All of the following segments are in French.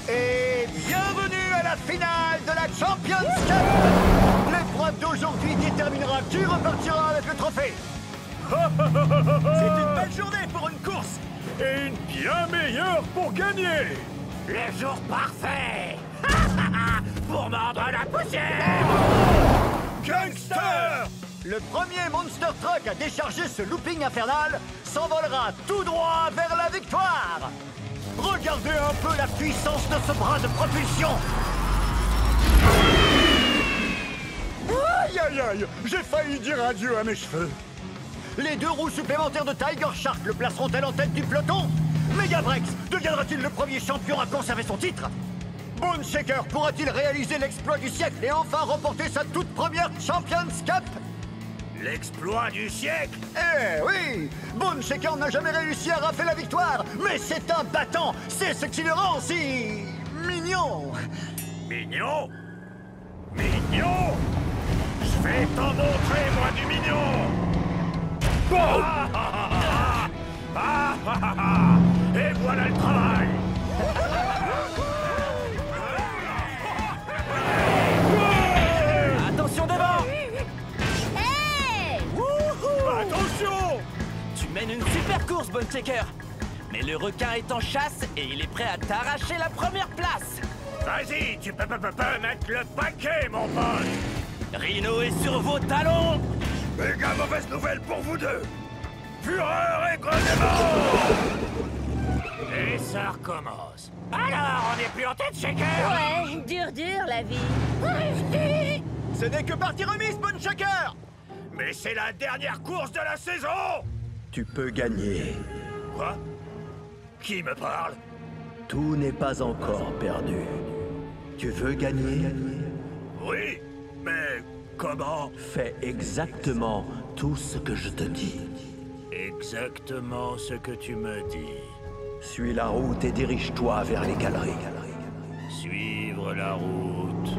Et bienvenue à la finale de la Champions Cup. L'épreuve d'aujourd'hui déterminera qui repartira avec le trophée. C'est une belle journée pour une course. Et une bien meilleure pour gagner. Le jour parfait pour mordre la poussière. Gangster! Le premier Monster Truck à décharger ce looping infernal s'envolera tout droit vers la victoire. Regardez un peu la puissance de ce bras de propulsion. Aïe aïe aïe! J'ai failli dire adieu à mes cheveux. Les 2 roues supplémentaires de Tiger Shark le placeront-elles en tête du peloton? Megabrex deviendra-t-il le premier champion à conserver son titre? Bone Shaker pourra-t-il réaliser l'exploit du siècle et enfin remporter sa toute première Champions Cup? L'exploit du siècle. Eh oui! Bone Shaker n'a jamais réussi à rafler la victoire, mais c'est un battant! C'est ce qui le rend si... mignon! Mignon? Mignon? Je vais t'en montrer, moi, du mignon! Et voilà le travail! Attention devant! Hey! Attention! Tu mènes une super course, Bone Shaker. Mais le requin est en chasse et il est prêt à t'arracher la première place. Vas-y, tu peux mettre le paquet, mon pote! Rhino est sur vos talons. Méga mauvaise nouvelle pour vous deux! Fureur et grenellement! Et ça recommence. Alors, on n'est plus en tête, Shaker? Ouais, dur la vie. Ce n'est que partie remise, Bone Shaker! Mais c'est la dernière course de la saison! Tu peux gagner. Quoi? Qui me parle? Tout n'est pas encore perdu. Tu veux gagner? Oui, mais comment? Fais exactement tout ce que je te dis. Exactement ce que tu me dis. Suis la route et dirige-toi vers les galeries. Suivre la route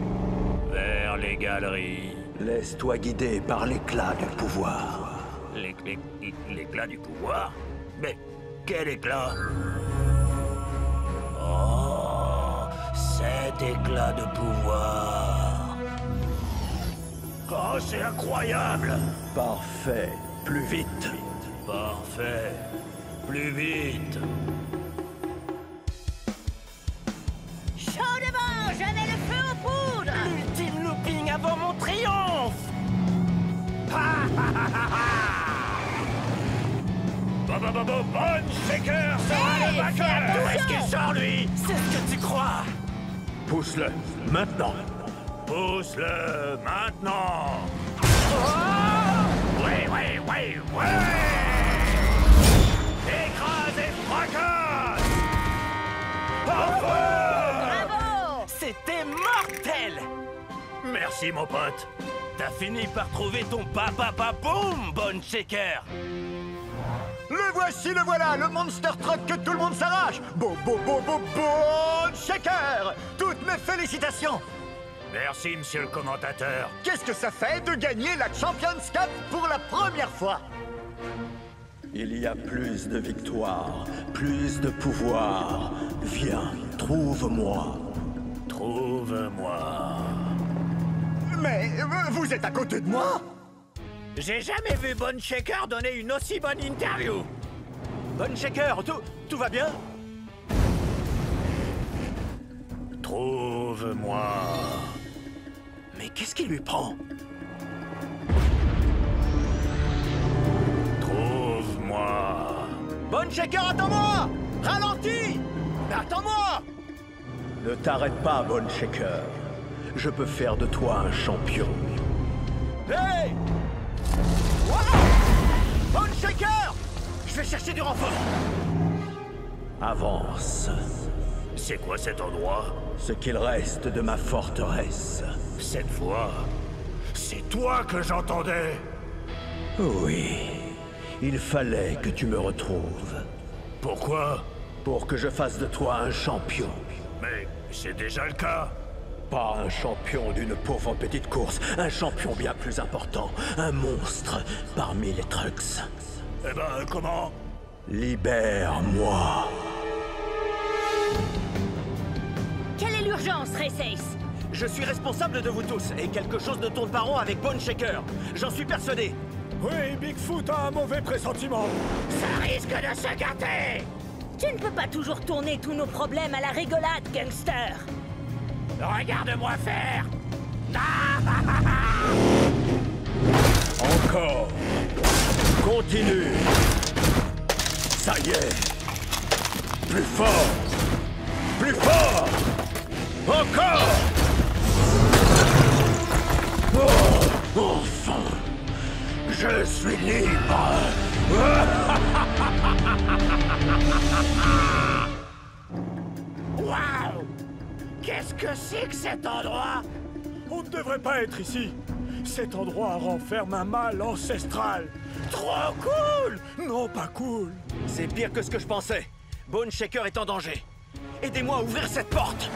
vers les galeries. Laisse-toi guider par l'éclat du pouvoir. L'éclat du pouvoir? Mais quel éclat? Oh, cet éclat de pouvoir. Oh, c'est incroyable! Parfait. Plus vite. Parfait. Plus vite. Chaud devant, je mets le feu aux poudres. L'ultime looping avant mon triomphe. Bone Shaker sera Hey, le fais vainqueur! attention! Est-ce qu'il sort, lui? C'est ce que tu crois. Pousse-le. Maintenant. Pousse-le maintenant! Oui! Écrase et fracasse! Parfait! Bravo! C'était mortel. Merci, mon pote. T'as fini par trouver ton boum, Bone Shaker. Le voici, le voilà, le Monster Truck que tout le monde s'arrache. Bone Shaker! Toutes mes félicitations! Merci, monsieur le commentateur. Qu'est-ce que ça fait de gagner la Champions Cup pour la première fois? Il y a plus de victoires, plus de pouvoir. Viens, trouve-moi. Trouve-moi. Mais vous êtes à côté de moi? J'ai jamais vu Bone Shaker donner une aussi bonne interview. Bone Shaker, tout va bien? Trouve-moi. Mais qu'est-ce qui lui prend? Trouve-moi. Bone Shaker, attends-moi! Ralentis! Attends-moi! Ne t'arrête pas, Bone Shaker. Je peux faire de toi un champion. Hey! Wow! Bone Shaker! Je vais chercher du renfort! Avance. C'est quoi cet endroit? Ce qu'il reste de ma forteresse. Cette voix, c'est toi que j'entendais. Oui. Il fallait que tu me retrouves. Pourquoi? Pour que je fasse de toi un champion. Mais c'est déjà le cas. Pas un champion d'une pauvre petite course. Un champion bien plus important. Un monstre parmi les trucks. Eh ben, comment? Libère-moi. avance, Race Ace. Je suis responsable de vous tous, et quelque chose ne tourne pas rond avec Bone Shaker. J'en suis persuadé. Oui, Bigfoot a un mauvais pressentiment. Ça risque de se gâter. Tu ne peux pas toujours tourner tous nos problèmes à la rigolade, gangster. Regarde-moi faire. Encore. Continue. Ça y est. Plus fort. Plus fort. Encore. Oh, enfin. Je suis libre. Waouh! Qu'est-ce que c'est que cet endroit? On ne devrait pas être ici. Cet endroit renferme un mal ancestral. Trop cool! Non, pas cool. C'est pire que ce que je pensais. Bone Shaker est en danger. Aidez-moi à ouvrir cette porte.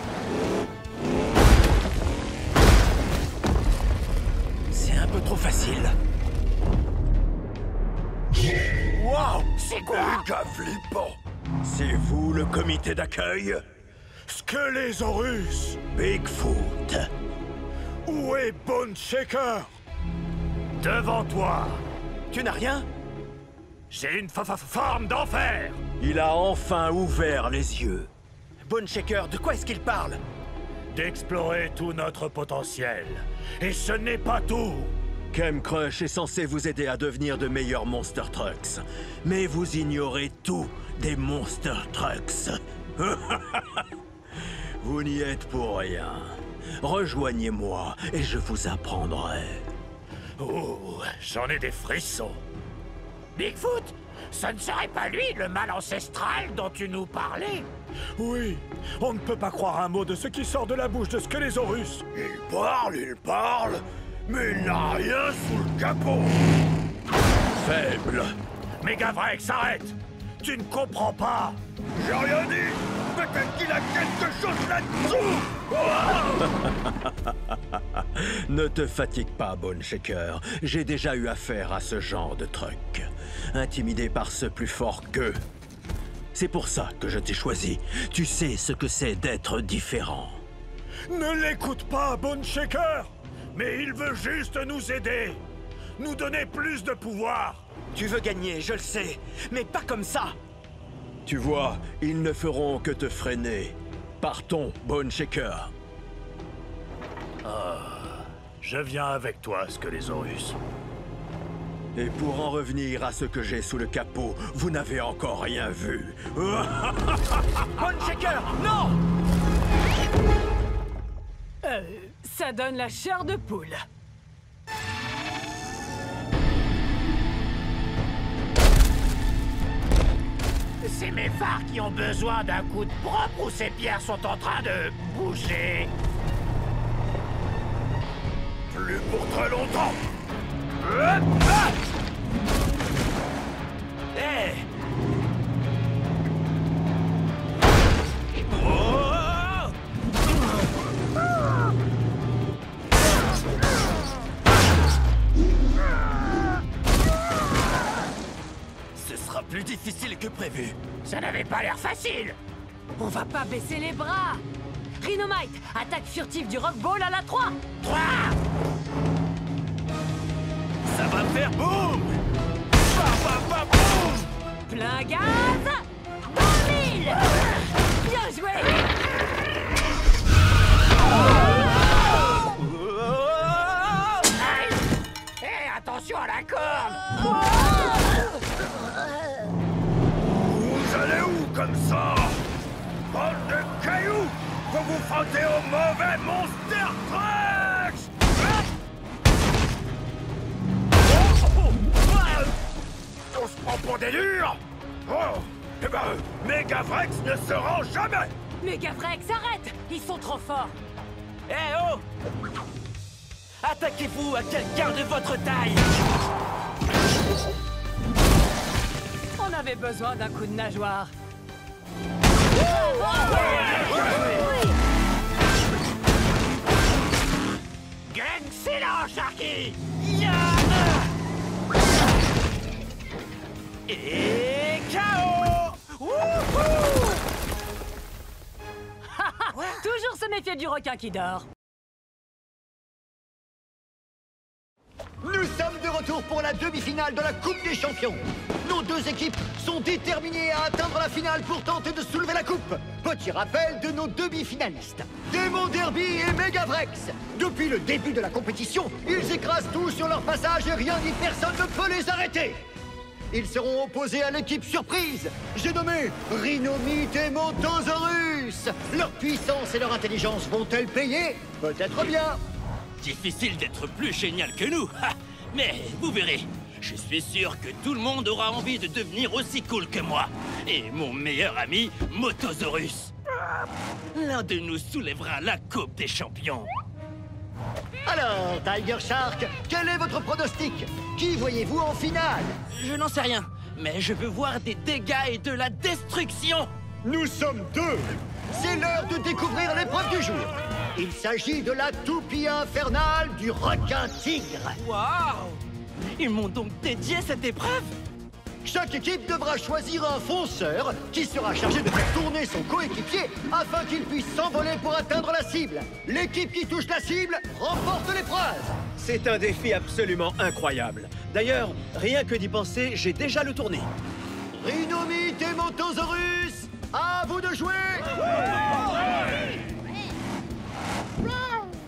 C'est un peu trop facile. Wow! C'est quoi? Gars flippant! C'est vous le comité d'accueil? Skelésaurus! Bigfoot. Où est Bone Shaker? Devant toi. Tu n'as rien? J'ai une forme d'enfer. Il a enfin ouvert les yeux. Bone Shaker, de quoi est-ce qu'il parle? D'explorer tout notre potentiel. Et ce n'est pas tout. Chemcrush est censé vous aider à devenir de meilleurs Monster Trucks. Mais vous ignorez tout des Monster Trucks. Vous n'y êtes pour rien. Rejoignez-moi et je vous apprendrai. Oh, j'en ai des frissons. Bigfoot, ce ne serait pas lui le mal ancestral dont tu nous parlais? Oui, on ne peut pas croire un mot de ce qui sort de la bouche de Skelésaurus. Il parle, mais il n'a rien sous le capot. Faible. Megavrex, arrête! Tu ne comprends pas! J'ai rien dit. Peut-être qu'il a quelque chose là-dessous. Ne te fatigue pas, Bone Shaker. J'ai déjà eu affaire à ce genre de truc. Intimidé par ceux plus forts qu'eux. C'est pour ça que je t'ai choisi. Tu sais ce que c'est d'être différent. Ne l'écoute pas, Bone Shaker! Mais il veut juste nous aider. Nous donner plus de pouvoir. Tu veux gagner, je le sais, mais pas comme ça. Tu vois, ils ne feront que te freiner. Partons, Bone Shaker. Je viens avec toi, Skelésaurus. Et pour en revenir à ce que j'ai sous le capot, vous n'avez encore rien vu. Bone Shaker, non! Ça donne la chair de poule. C'est mes phares qui ont besoin d'un coup de propre ou ces pierres sont en train de bouger? Plus pour très longtemps. Hé! Ce sera plus difficile que prévu. Ça n'avait pas l'air facile. On va pas baisser les bras. Rhinomite, attaque furtive du Rockball à la 3. 3. Ça va faire boum! Boum! Plein gaz. 2000. Bien joué. Hé, attention à la corde. Vous allez où comme ça? Bande de cailloux! Vous vous frottez au mauvais Monster Trucks! On se prend pour des durs? Oh! Eh ben, Megavrex ne se rend jamais! Megavrex, arrête. Ils sont trop forts. Eh oh! Attaquez-vous à quelqu'un de votre taille! On avait besoin d'un coup de nageoire. Excellent, Sharky! Et KO! Wouhou! Toujours se méfier du requin qui dort. Nous sommes de retour pour la demi-finale de la Coupe des Champions. Nos deux équipes sont déterminées à atteindre la finale pour tenter de soulever la coupe. Petit rappel de nos demi-finalistes. Démon Derby et Megavrex. Depuis le début de la compétition, ils écrasent tout sur leur passage et rien ni personne ne peut les arrêter. Ils seront opposés à l'équipe surprise. J'ai nommé Rhinomite et Motosaurus. Leur puissance et leur intelligence vont-elles payer? Peut-être bien. Difficile d'être plus génial que nous, ha. Mais vous verrez, je suis sûr que tout le monde aura envie de devenir aussi cool que moi. Et mon meilleur ami, Motosaurus. L'un de nous soulèvera la Coupe des Champions. Alors, Tiger Shark, quel est votre pronostic? Qui voyez-vous en finale? Je n'en sais rien, mais je veux voir des dégâts et de la destruction. Nous sommes deux. C'est l'heure de découvrir l'épreuve du jour. Il s'agit de la toupie infernale du requin-tigre. Waouh! Ils m'ont donc dédié cette épreuve? Chaque équipe devra choisir un fonceur qui sera chargé de faire tourner son coéquipier afin qu'il puisse s'envoler pour atteindre la cible. L'équipe qui touche la cible remporte l'épreuve. C'est un défi absolument incroyable. D'ailleurs, rien que d'y penser, j'ai déjà le tourné. Rhinomite et Motosaurus, à vous de jouer!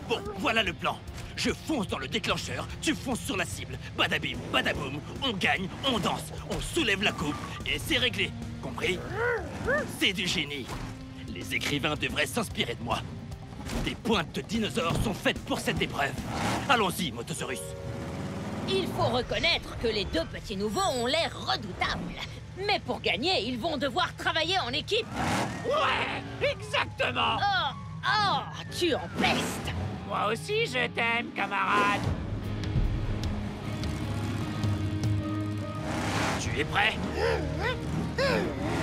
Bon, voilà le plan. Je fonce dans le déclencheur, tu fonces sur la cible. Badabim, badaboum, on gagne, on danse, on soulève la coupe et c'est réglé. Compris? C'est du génie. Les écrivains devraient s'inspirer de moi. Des pointes de dinosaures sont faites pour cette épreuve. Allons-y, Motosaurus. Il faut reconnaître que les deux petits nouveaux ont l'air redoutables. Mais pour gagner, ils vont devoir travailler en équipe. Ouais, exactement. Oh, tu empestes. Moi aussi, je t'aime, camarade. Tu es prêt?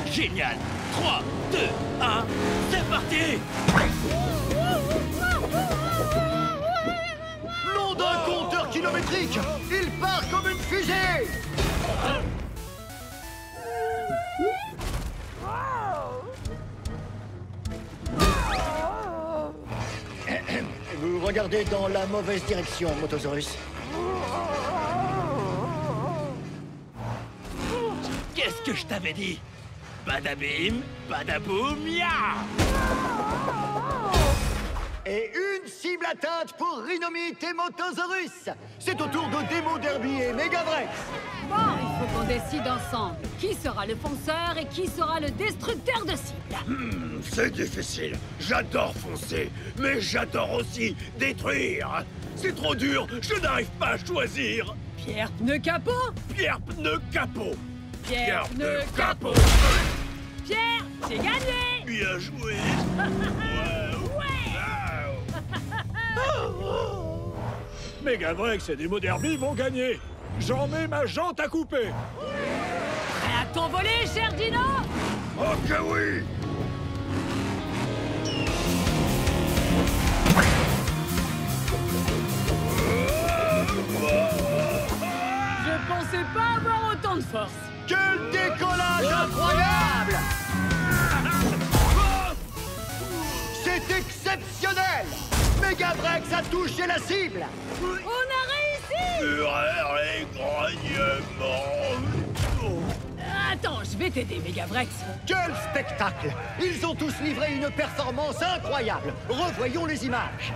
Génial. 3, 2, 1, c'est parti! Nom d'un compteur kilométrique, il part comme une fusée. Vous regardez dans la mauvaise direction, Motosaurus. Qu'est-ce que je t'avais dit? Badabim, badaboum, ya! Et une cible atteinte pour Rhinomite et Motosaurus. C'est au tour de Démon Derby et Megavrex. Bon, il faut qu'on décide ensemble. Qui sera le fonceur et qui sera le destructeur de cible? C'est difficile. J'adore foncer, mais j'adore aussi détruire. C'est trop dur, je n'arrive pas à choisir. Pierre pneu capot. Pierre pneu capot. Pierre pneu capot. Pierre, j'ai gagné. Bien joué. Megavrex et Démon Derby vont gagner. J'en mets ma jante à couper. Prêt à t'envoler, cher Dino? Ok, oui. Je pensais pas avoir autant de force. Quel décollage incroyable! C'est exceptionnel! Megavrex a touché la cible! On a réussi! Fureur et grognements. Attends, je vais t'aider, Megavrex. Quel spectacle! Ils ont tous livré une performance incroyable! Revoyons les images.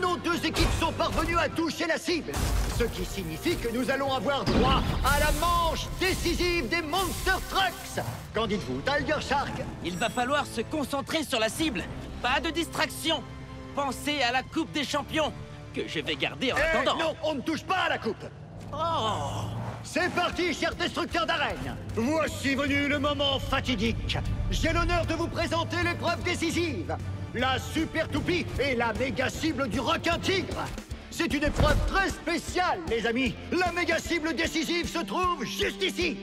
Nos deux équipes sont parvenues à toucher la cible, ce qui signifie que nous allons avoir droit à la manche décisive des Monster Trucks. Qu'en dites-vous, Tiger Shark? Il va falloir se concentrer sur la cible. Pas de distraction. Pensez à la Coupe des Champions, que je vais garder en attendant. Non, on ne touche pas à la coupe. Oh! C'est parti, chers destructeurs d'arène. Voici venu le moment fatidique. J'ai l'honneur de vous présenter l'épreuve décisive. La super toupie et la méga cible du requin-tigre. C'est une épreuve très spéciale, les amis. La méga cible décisive se trouve juste ici.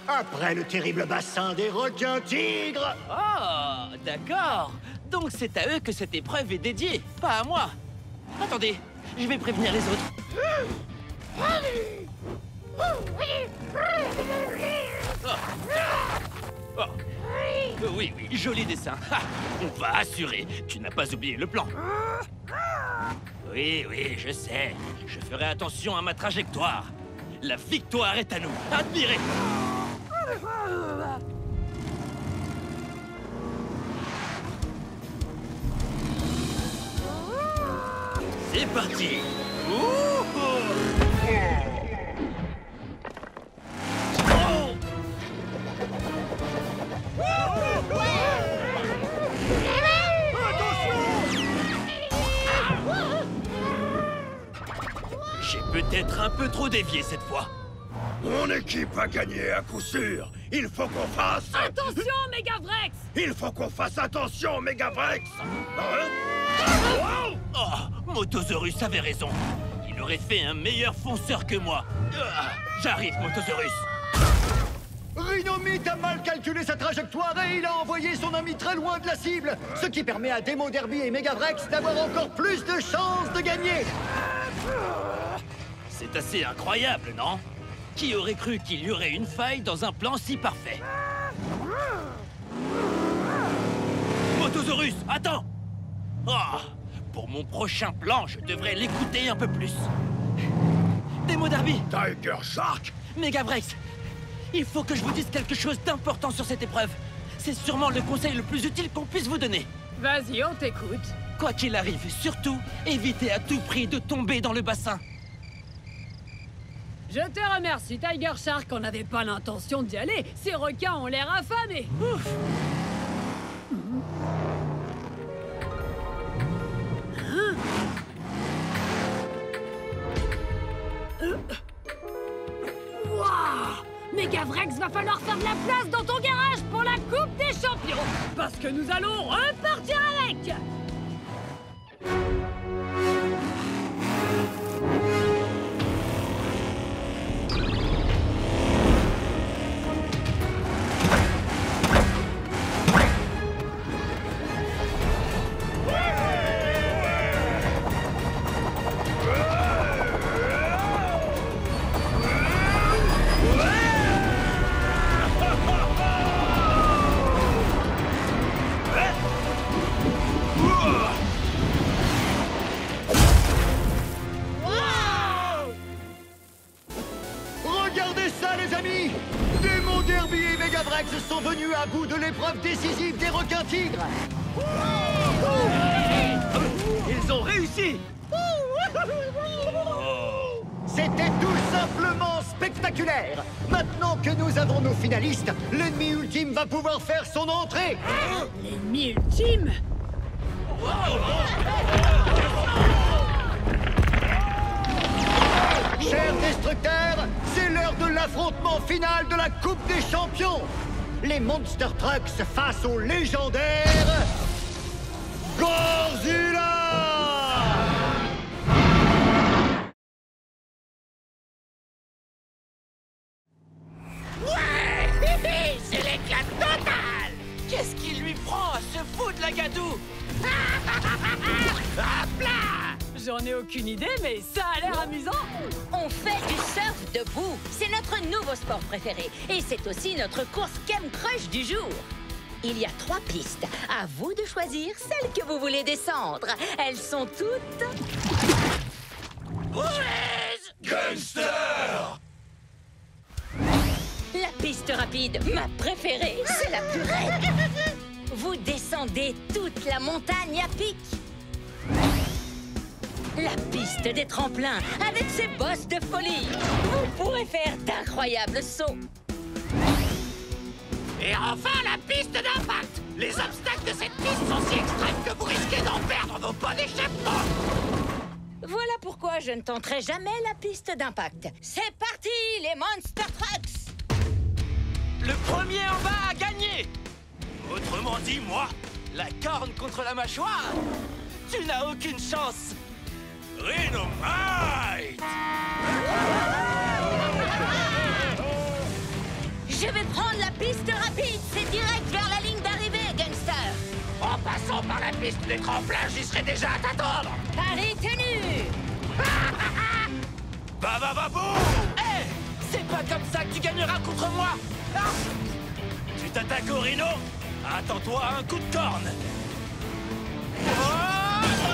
Après le terrible bassin des requins-tigres. Oh, d'accord. Donc c'est à eux que cette épreuve est dédiée, pas à moi. Attendez, je vais prévenir les autres. Oh. Oh. Oui, oui, joli dessin. Ha, on va assurer. Tu n'as pas oublié le plan. Oui, oui, je sais. Je ferai attention à ma trajectoire. La victoire est à nous. Admirez! C'est parti! Ouh! J'ai peut-être un peu trop dévié cette fois. Mon équipe a gagné à coup sûr. Il faut qu'on fasse... Attention, Megavrex! Il faut qu'on fasse attention, Megavrex. Oh, Motosaurus avait raison. Il aurait fait un meilleur fonceur que moi. J'arrive, Motosaurus. Rhinomite a mal calculé sa trajectoire et il a envoyé son ami très loin de la cible, ce qui permet à Demo Derby et Megavrex d'avoir encore plus de chances de gagner. C'est assez incroyable, non? Qui aurait cru qu'il y aurait une faille dans un plan si parfait? Motosaurus, attends! Oh, pour mon prochain plan, je devrais l'écouter un peu plus. Demo Derby! Tiger Shark! Megavrex! Il faut que je vous dise quelque chose d'important sur cette épreuve. C'est sûrement le conseil le plus utile qu'on puisse vous donner. Vas-y, on t'écoute. Quoi qu'il arrive, surtout, évitez à tout prix de tomber dans le bassin. Je te remercie, Tiger Shark. On n'avait pas l'intention d'y aller. Ces requins ont l'air affamés. Ouf. Wouah! Megavrex, va falloir faire de la place dans ton garage pour la Coupe des Champions. Parce que nous allons repartir avec. Regardez ça, les amis! Demo Derby et Megavrex sont venus à bout de l'épreuve décisive des requins tigres! Ils ont réussi! C'était tout simplement spectaculaire! Maintenant que nous avons nos finalistes, l'ennemi ultime va pouvoir faire son entrée! L'ennemi ultime? Chers destructeurs, c'est l'heure de l'affrontement final de la Coupe des Champions! Les Monster Trucks face au légendaire... Godzilla! Ouais! C'est l'éclat total! Qu'est-ce qui lui prend à se foutre de la gadoue? Hop là! J'en ai aucune idée, mais ça a l'air amusant. On fait du surf debout. C'est notre nouveau sport préféré. Et c'est aussi notre course Game Crush du jour. Il y a 3 pistes. À vous de choisir celle que vous voulez descendre. Elles sont toutes... Gangster! La piste rapide, ma préférée, c'est la plus raide. Vous descendez toute la montagne à pic. La piste des tremplins, avec ses bosses de folie. Vous pourrez faire d'incroyables sauts. Et enfin, la piste d'impact! Les obstacles de cette piste sont si extrêmes que vous risquez d'en perdre vos pots d'échappement! Voilà pourquoi je ne tenterai jamais la piste d'impact. C'est parti, les Monster Trucks! Le premier en bas a gagné! Autrement dit, moi, la corne contre la mâchoire, tu n'as aucune chance! Rhinomite! Je vais prendre la piste rapide. C'est direct vers la ligne d'arrivée, gangster. En passant par la piste des tremplins, j'y serai déjà à t'attendre! Pari tenu. Babababou! Hé! C'est pas comme ça que tu gagneras contre moi! Ah! Tu t'attaques au rhino? Attends-toi à un coup de corne.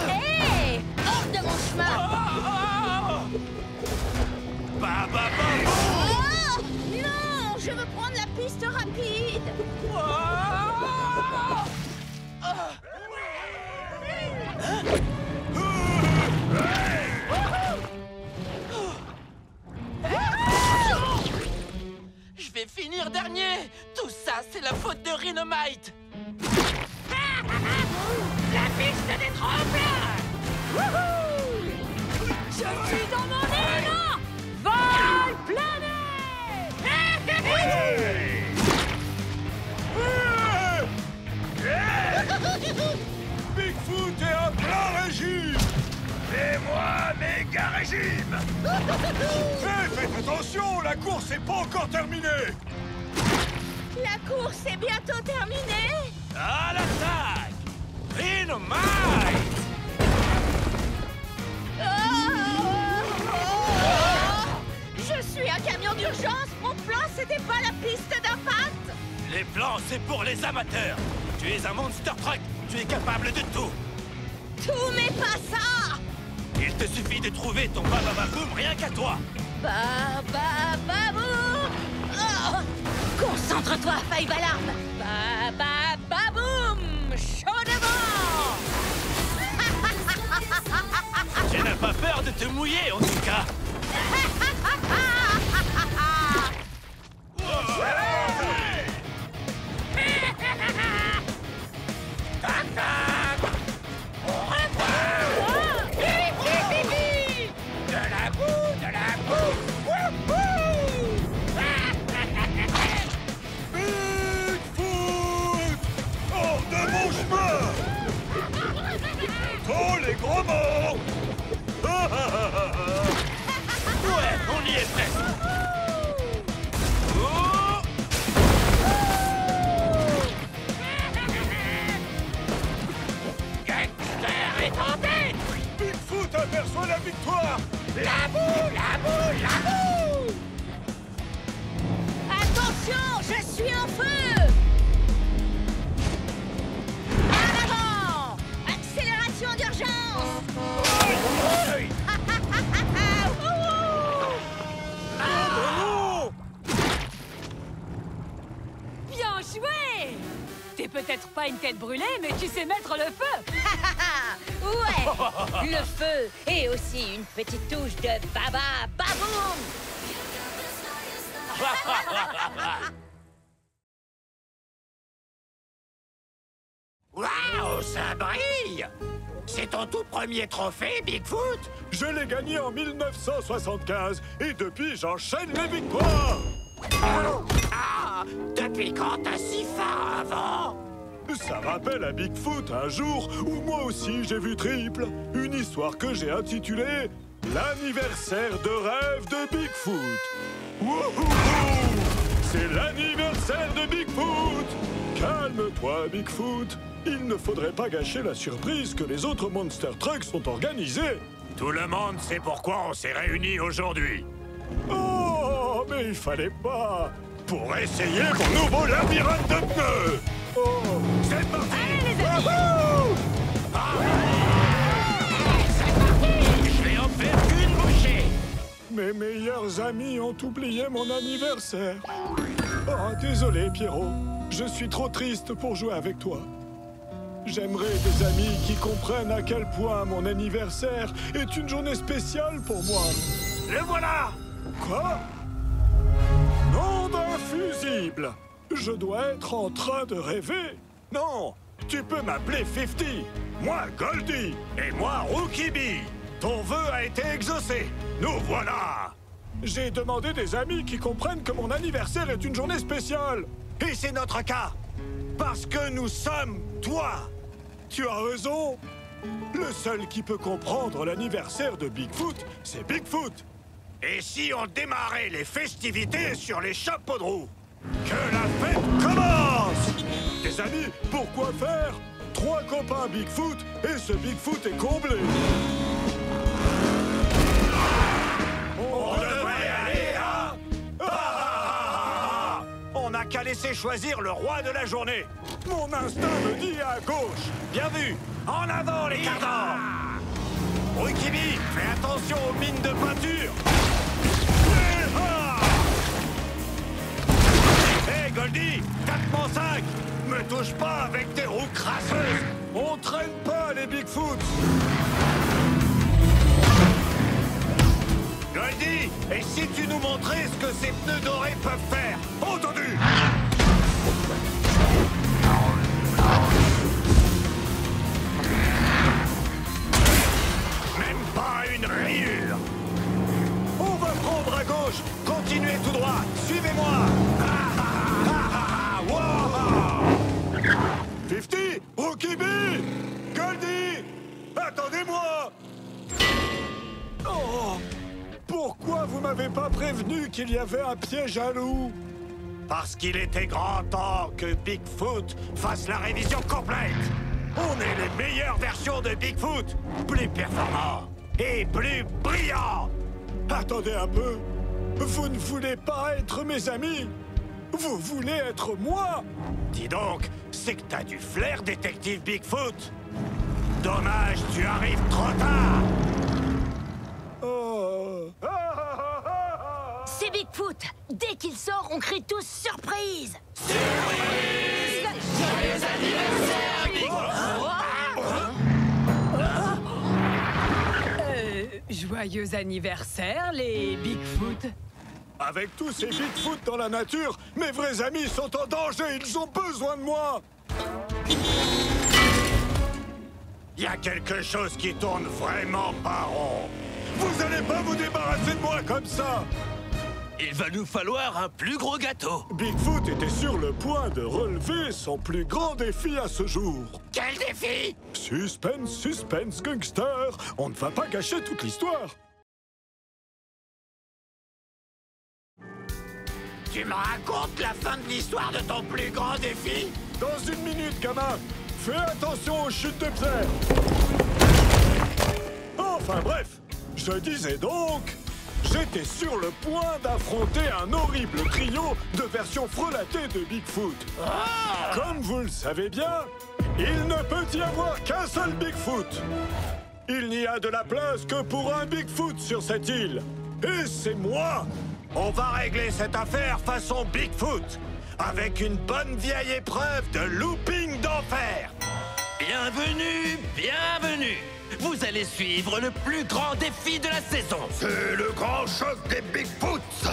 Hé! Hors de mon chemin! Oh! Non! Je veux prendre la piste rapide! Je vais finir dernier. Tout ça, c'est la faute de Rhinomite. La piste des tremplins! Je suis dans mon élan! Vol plané! Bigfoot est à plein régime! Et moi, méga régime! Faites attention, la course n'est pas encore terminée! La course est bientôt terminée! À l'attaque! Rhinomite! Je suis un camion d'urgence! Mon plan, c'était pas la piste d'impact! Les plans, c'est pour les amateurs. Tu es un monster truck. Tu es capable de tout. Tout, mais pas ça! Il te suffit de trouver ton babababoum rien qu'à toi. Babababoum! Oh! Concentre-toi, Five Alarm! Babababoum! Chaud devant! Tu n'as pas peur de te mouiller, en tout cas. Bigfoot! Hors de mon chemin! Oh, les gros mots! Ouais, on y est presque. Oh! Gangster est en tête! Bigfoot aperçoit la victoire! La boue, la boue, la boue! Attention, je suis en feu! En avant! Accélération d'urgence! Bien joué! T'es peut-être pas une tête brûlée, mais tu sais mettre le feu! Ouais! Le feu et aussi une petite touche de baba baboum! Waouh, ça brille! C'est ton tout premier trophée, Bigfoot? Je l'ai gagné en 1975 et depuis j'enchaîne les victoires! Ah! Depuis quand t'as si faim avant? Ça rappelle à Bigfoot un jour où moi aussi j'ai vu triple. Une histoire que j'ai intitulée L'anniversaire de rêve de Bigfoot. Wouhou! C'est l'anniversaire de Bigfoot! Calme-toi, Bigfoot. Il ne faudrait pas gâcher la surprise que les autres Monster Trucks sont organisés. Tout le monde sait pourquoi on s'est réunis aujourd'hui. Oh, mais il fallait pas. Pour essayer mon nouveau labyrinthe de pneus. Oh, C'est parti! Allez, les amis! wouhou! Je vais en faire une bouchée. Mes meilleurs amis ont oublié mon anniversaire. Oh, désolé, Pierrot. Je suis trop triste pour jouer avec toi. J'aimerais des amis qui comprennent à quel point mon anniversaire est une journée spéciale pour moi. Le voilà! Quoi? Nom d'un fusible! Je dois être en train de rêver. Non, tu peux m'appeler 50. Moi, Goldie! Et moi, Rookie Bee! Ton vœu a été exaucé! Nous voilà! J'ai demandé des amis qui comprennent que mon anniversaire est une journée spéciale. Et c'est notre cas! Parce que nous sommes toi! Tu as raison. Le seul qui peut comprendre l'anniversaire de Bigfoot, c'est Bigfoot. Et si on démarrait les festivités sur les chapeaux de roue? Que la fête commence! Des amis, pourquoi faire? 3 copains Bigfoot et ce Bigfoot est comblé. On devrait aller à... On n'a qu'à laisser choisir le roi de la journée. Mon instinct me dit à gauche. Bien vu. En avant, les cardans. Rukibi, fais attention aux mines de peinture. Hé, Goldie, 4-5. Me touche pas avec tes roues crasseuses. On traîne pas les Bigfoot. Goldie, et si tu nous montrais ce que ces pneus dorés peuvent faire? Entendu! Même pas une rayure! On va prendre à gauche! Continuez tout droit! Suivez-moi! 50, Rukibi, Goldie, attendez-moi! Oh! Pourquoi vous m'avez pas prévenu qu'il y avait un piège à loup? Parce qu'il était grand temps que Bigfoot fasse la révision complète. On est les meilleures versions de Bigfoot, plus performants et plus brillants. Attendez un peu. Vous ne voulez pas être mes amis? Vous voulez être moi? Dis donc, c'est que t'as du flair, détective Bigfoot. Dommage, tu arrives trop tard. Oh. C'est Bigfoot. Dès qu'il sort, on crie tous surprise. Joyeux anniversaire, Bigfoot! Joyeux anniversaire, les Bigfoot. Avec tous ces Bigfoot dans la nature, mes vrais amis sont en danger, ils ont besoin de moi. Il y a quelque chose qui tourne vraiment pas rond. Vous allez pas vous débarrasser de moi comme ça. Il va nous falloir un plus gros gâteau. Bigfoot était sur le point de relever son plus grand défi à ce jour. Quel défi? Suspense, suspense, gangster. On ne va pas gâcher toute l'histoire. Tu me racontes la fin de l'histoire de ton plus grand défi? Dans une minute, gamin. Fais attention aux chutes de pierre. Enfin bref, je disais donc... J'étais sur le point d'affronter un horrible trio de versions frelatées de Bigfoot. Comme vous le savez bien, il ne peut y avoir qu'un seul Bigfoot. Il n'y a de la place que pour un Bigfoot sur cette île. Et c'est moi. On va régler cette affaire façon Bigfoot, avec une bonne vieille épreuve de looping d'enfer. Bienvenue, bienvenue. Vous allez suivre le plus grand défi de la saison. C'est le grand choc des Bigfoots.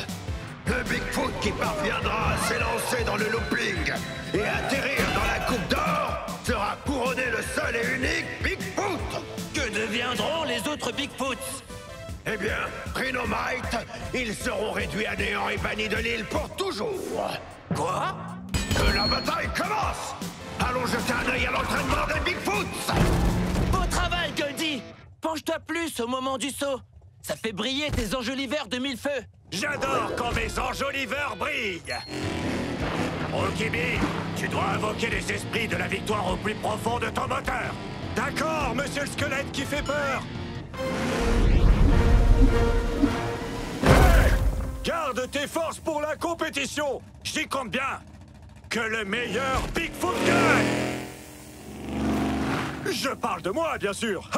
Le Bigfoot qui parviendra à s'élancer dans le looping et atterrir dans la coupe d'or sera couronné le seul et unique Bigfoot. Que deviendront les autres Bigfoots? Eh bien, Rhinomite, ils seront réduits à néant et bannis de l'île pour toujours. Quoi? Que la bataille commence. Allons jeter un œil à l'entraînement des Bigfoots. Beau travail, Goldie! Penche-toi plus au moment du saut. Ça fait briller tes enjoliveurs de mille feux. J'adore quand mes enjoliveurs brillent. Rukibi, tu dois invoquer les esprits de la victoire au plus profond de ton moteur. D'accord, monsieur le squelette qui fait peur. Hey! Garde tes forces pour la compétition. J'y compte bien. Que le meilleur Bigfoot gagne. Je parle de moi, bien sûr.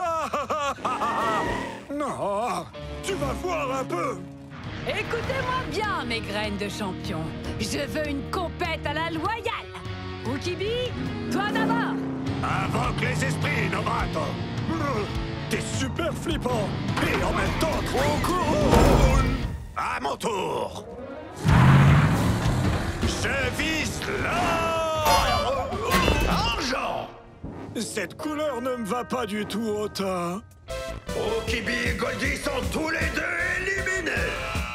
Non, tu vas voir un peu. Écoutez-moi bien, mes graines de champion. Je veux une compète à la loyale. Rukibi, toi d'abord. Invoque les esprits, Nobrato. T'es super flippant. Et en même temps, trop cool. À mon tour. Je vise l'or. Argent. Cette couleur ne me va pas du tout au teint. Rukibi et Goldie sont tous les deux éliminés.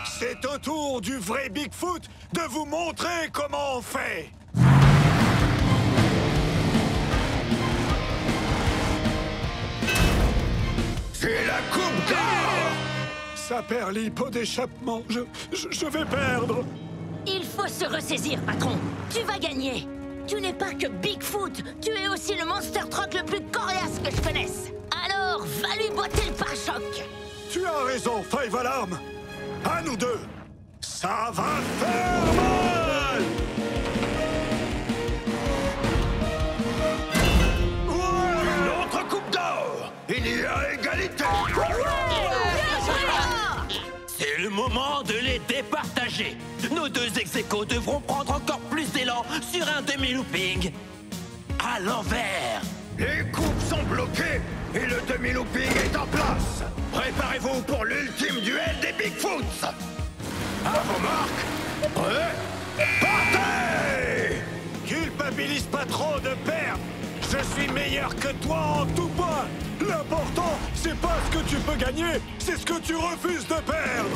C'est au tour du vrai Bigfoot de vous montrer comment on fait. C'est la coupe d'or. Ça perd l'hippo d'échappement. Je vais perdre. Il faut se ressaisir, patron. Tu vas gagner. Tu n'es pas que Bigfoot. Tu es aussi le monster truck le plus coriace que je connaisse. Alors, va lui botter le pare-choc. Tu as raison, Five Alarm. À nous deux. Ça va faire mal. enragé. Nos deux ex-aequo devront prendre encore plus d'élan sur un demi-looping. À l'envers. Les coupes sont bloquées et le demi-looping est en place. Préparez-vous pour l'ultime duel des Bigfoots. À vos marques, prêts, partez! Culpabilise pas trop de perdre. Je suis meilleur que toi en tout point. L'important, c'est pas ce que tu peux gagner, c'est ce que tu refuses de perdre.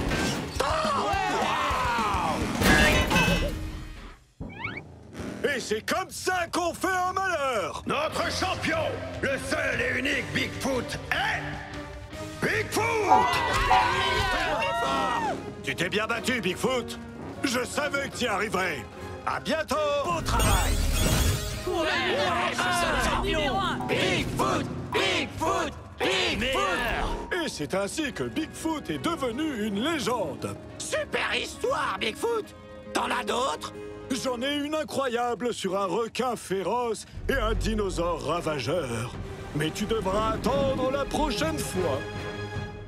Et c'est comme ça qu'on fait un malheur. Notre champion, le seul et unique Bigfoot est... Bigfoot! Tu t'es bien battu, Bigfoot. Je savais que tu y arriverais. À bientôt. Bon travail. Numéro 1. Bigfoot, Bigfoot, Bigfoot. Et c'est ainsi que Bigfoot est devenu une légende. Super histoire, Bigfoot. T'en as d'autres? J'en ai une incroyable sur un requin féroce et un dinosaure ravageur. Mais tu devras attendre la prochaine fois.